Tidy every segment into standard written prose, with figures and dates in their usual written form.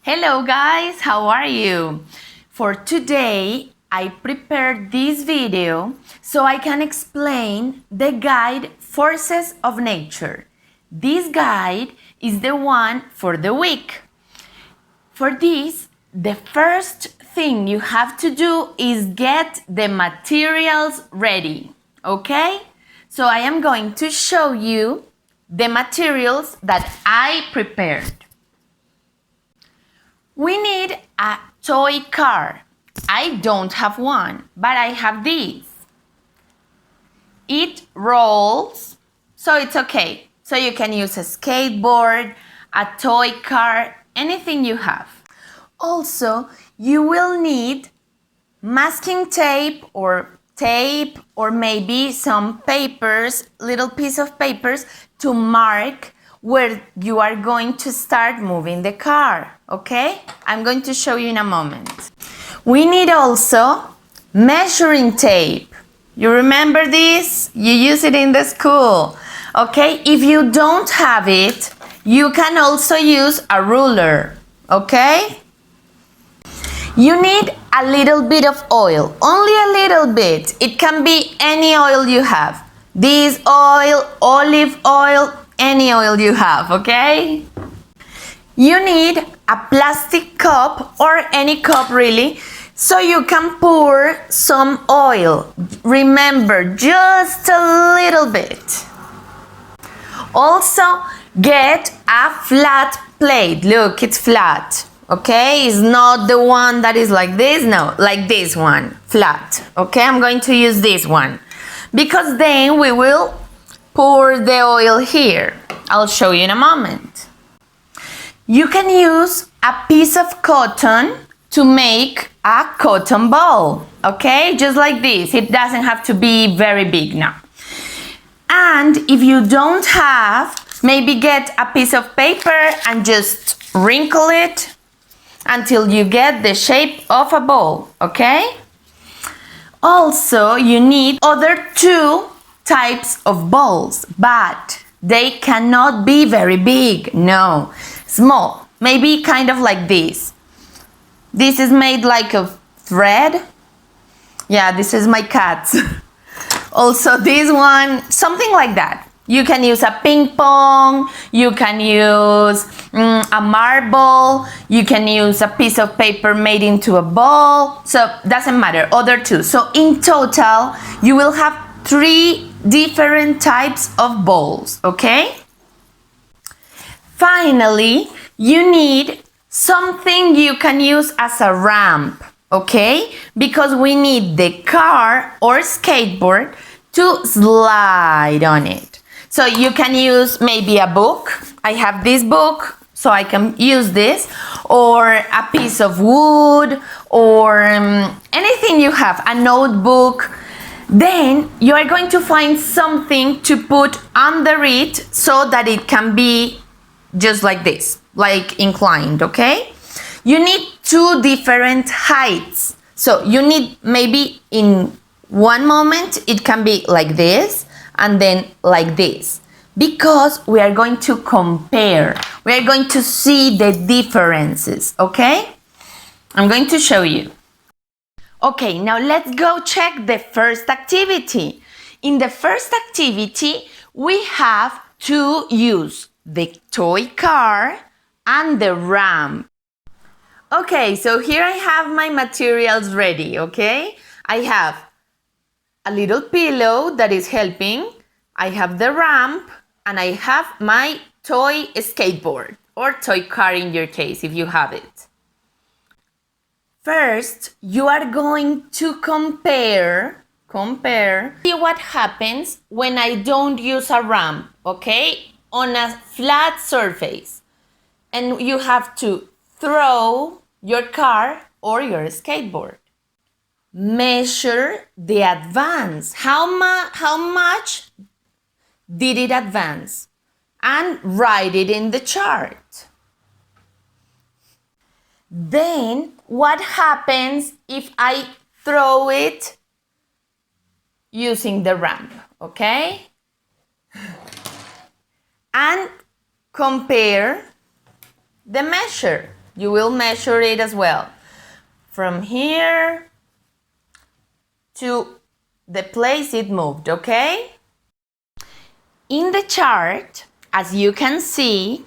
Hello guys, how are you? For today, I prepared this video so I can explain the guide Forces of Nature. This guide is the one for the week. For this, the first thing you have to do is get the materials ready, okay? So I am going to show you the materials that I prepared. We need a toy car. I don't have one, but I have these. It rolls, so it's okay. So you can use a skateboard, a toy car, anything you have. Also, you will need masking tape or maybe some papers, little piece of papers to mark where you are going to start moving the car, okay? I'm going to show you in a moment. We need also measuring tape. You remember this? You use it in the school, okay? If you don't have it, you can also use a ruler, okay? You need a little bit of oil, only a little bit. It can be any oil you have. This oil, olive oil, any oil you have, okay? You need a plastic cup or any cup really, so you can pour some oil. Remember, just a little bit. Also, get a flat plate. Look, it's flat, okay? It's not the one that is like this, no, like this one, flat, okay? I'm going to use this one because then we will pour the oil here. I'll show you in a moment. You can use a piece of cotton to make a cotton ball, okay? Just like this. It doesn't have to be very big now. And if you don't have, maybe get a piece of paper and just wrinkle it until you get the shape of a ball, okay? Also, you need other two types of balls, but they cannot be very big, no, small, maybe kind of like this. This is made like of thread. Yeah, this is my cat's. Also this one, something like that. You can use a ping pong, you can use a marble, you can use a piece of paper made into a ball, so doesn't matter, other two. So in total, you will have 3 different types of balls, okay? Finally, you need something you can use as a ramp, okay? Because we need the car or skateboard to slide on it. So you can use maybe a book. I have this book, so I can use this, or a piece of wood, or anything you have, a notebook. Then you are going to find something to put under it so that it can be just like this, like inclined, okay? You need 2 different heights. So you need maybe in one moment it can be like this and then like this, because we are going to compare. We are going to see the differences, okay? I'm going to show you. Okay, now let's go check the first activity. In the first activity, we have to use the toy car and the ramp. Okay, so here I have my materials ready, okay? I have a little pillow that is helping, I have the ramp, and I have my toy skateboard, or toy car in your case, if you have it. First, you are going to compare, see what happens when I don't use a ramp, okay? On a flat surface. And you have to throw your car or your skateboard. Measure the advance. How much did it advance? And write it in the chart. Then, what happens if I throw it using the ramp, okay? And compare the measure. You will measure it as well. From here to the place it moved, okay? In the chart, as you can see,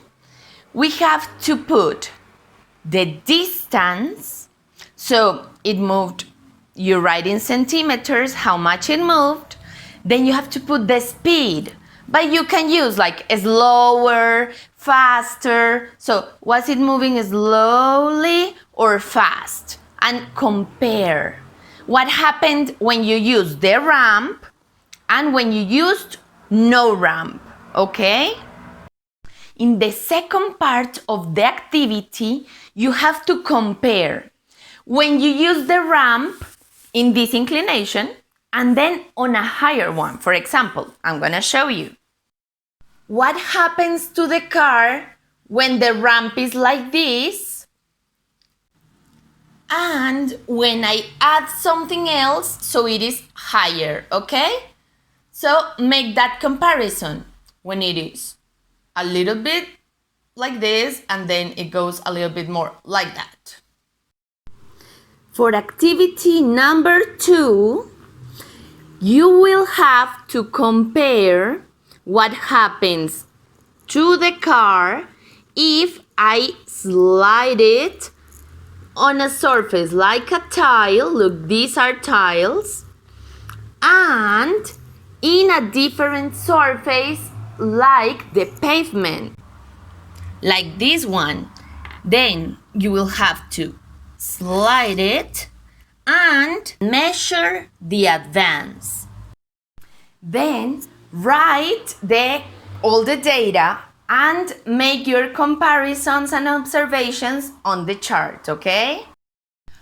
we have to put the distance. So it moved, you write in centimeters how much it moved. Then you have to put the speed. But you can use like slower, faster. So was it moving slowly or fast? And compare what happened when you used the ramp and when you used no ramp, okay? In the second part of the activity, you have to compare when you use the ramp in this inclination and then on a higher one. For example, I'm gonna show you. What happens to the car when the ramp is like this and when I add something else so it is higher, okay? So make that comparison when it is a little bit like this and then it goes a little bit more like that. For activity number 2, you will have to compare what happens to the car if I slide it on a surface like a tile. Look, these are tiles. And in a different surface like the pavement, like this one. Then you will have to slide it and measure the advance. Then write all the data and make your comparisons and observations on the chart, okay?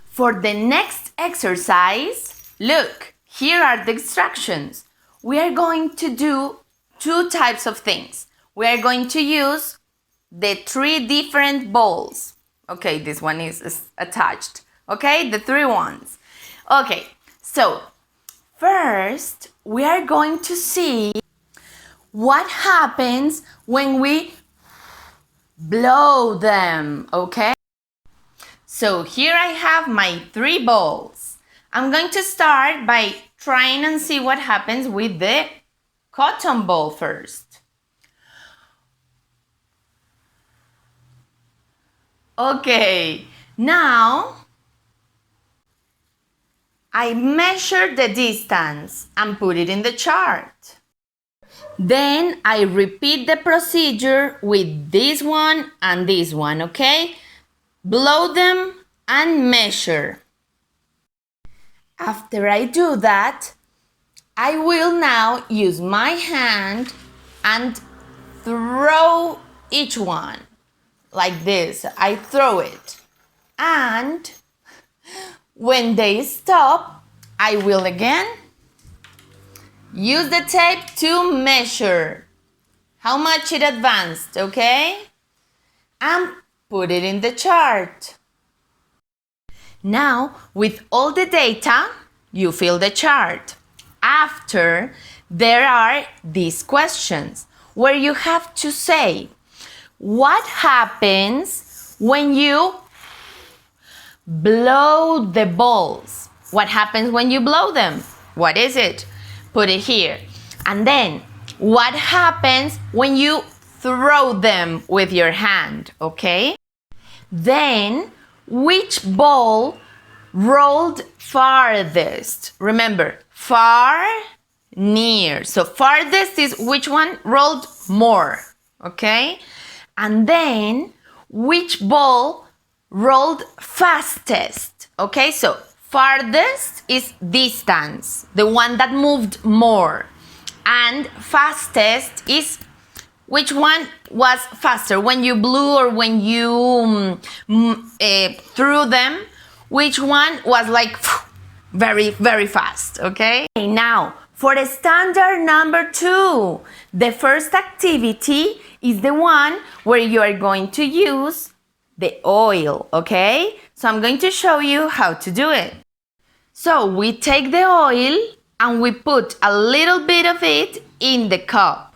For the next exercise, look, here are the instructions. We are going to do 2 types of things. We are going to use the 3 different balls. Okay, this one is attached. Okay, the 3 ones. Okay, so first we are going to see what happens when we blow them, okay? So here I have my 3 balls. I'm going to start by trying and see what happens with the cotton ball first. Okay, now I measure the distance and put it in the chart. Then I repeat the procedure with this one and this one, okay? Blow them and measure. After I do that, I will now use my hand and throw each one like this. I throw it. And when they stop, I will again use the tape to measure how much it advanced, okay? And put it in the chart. Now, with all the data, you fill the chart. After, there are these questions where you have to say, what happens when you blow the balls? What happens when you blow them? What is it? Put it here. And then, what happens when you throw them with your hand, okay? Then, which ball rolled farthest? Remember, far, near. So farthest is which one rolled more, okay? And then, which ball rolled fastest? Okay, so farthest is distance, the one that moved more. And fastest is which one was faster, when you blew or when you threw them, which one was like very, very fast, okay? Now, for the standard number 2, the first activity is the one where you are going to use the oil, okay? So I'm going to show you how to do it. So we take the oil and we put a little bit of it in the cup.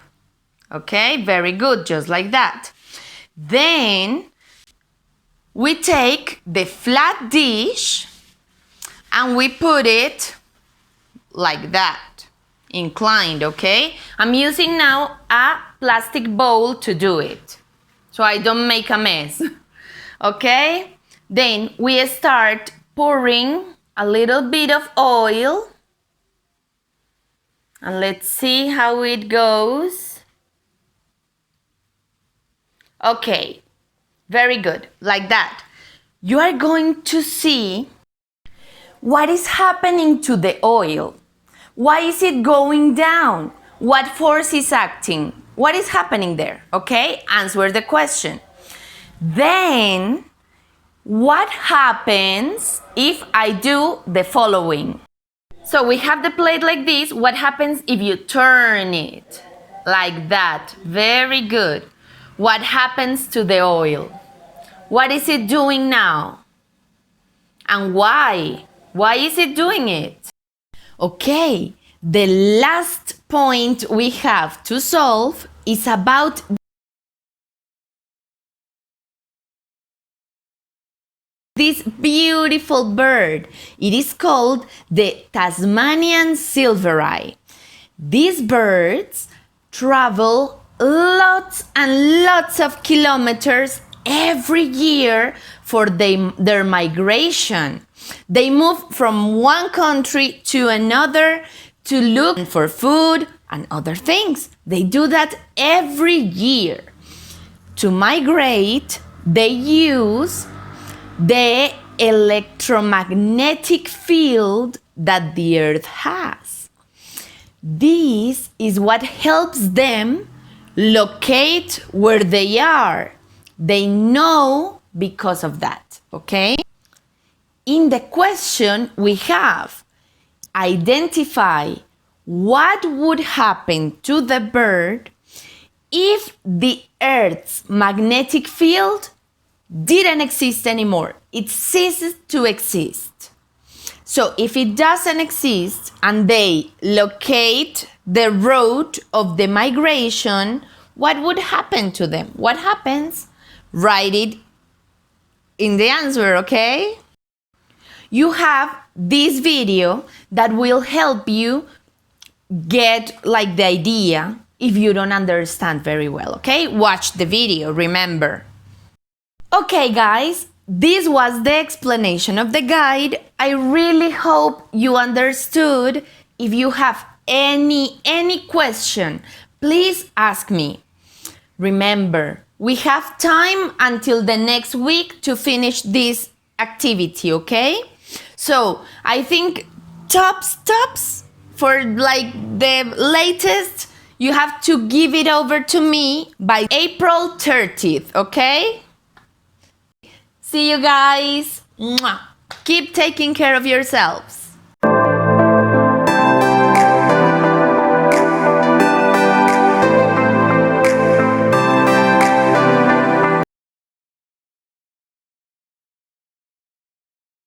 Okay, very good, just like that. Then we take the flat dish and we put it like that, inclined, okay? I'm using now a plastic bowl to do it, so I don't make a mess, okay? Then we start pouring a little bit of oil, and let's see how it goes. Okay, very good, like that. You are going to see what is happening to the oil. Why is it going down? What force is acting? What is happening there? Okay, answer the question. Then, what happens if I do the following? So we have the plate like this. What happens if you turn it like that? Very good. What happens to the oil? What is it doing now? And why? Why is it doing it? Okay, the last point we have to solve is about this beautiful bird. It is called the Tasmanian silvery. These birds travel lots and lots of kilometers every year for their migration. They move from one country to another to look for food and other things. They do that every year. To migrate, they use the electromagnetic field that the Earth has. This is what helps them locate where they are. They know because of that, okay? In the question we have, identify what would happen to the bird if the Earth's magnetic field didn't exist anymore. It ceases to exist. So if it doesn't exist and they locate the route of the migration, what would happen to them? What happens? Write it in the answer, okay? You have this video that will help you get like the idea if you don't understand very well, okay? Watch the video, remember. Okay, guys, this was the explanation of the guide. I really hope you understood. If you have any question, please ask me. Remember, we have time until the next week to finish this activity, okay? So I think tops for like the latest, you have to give it over to me by April 30th, okay? See you guys. Mwah. Keep taking care of yourselves.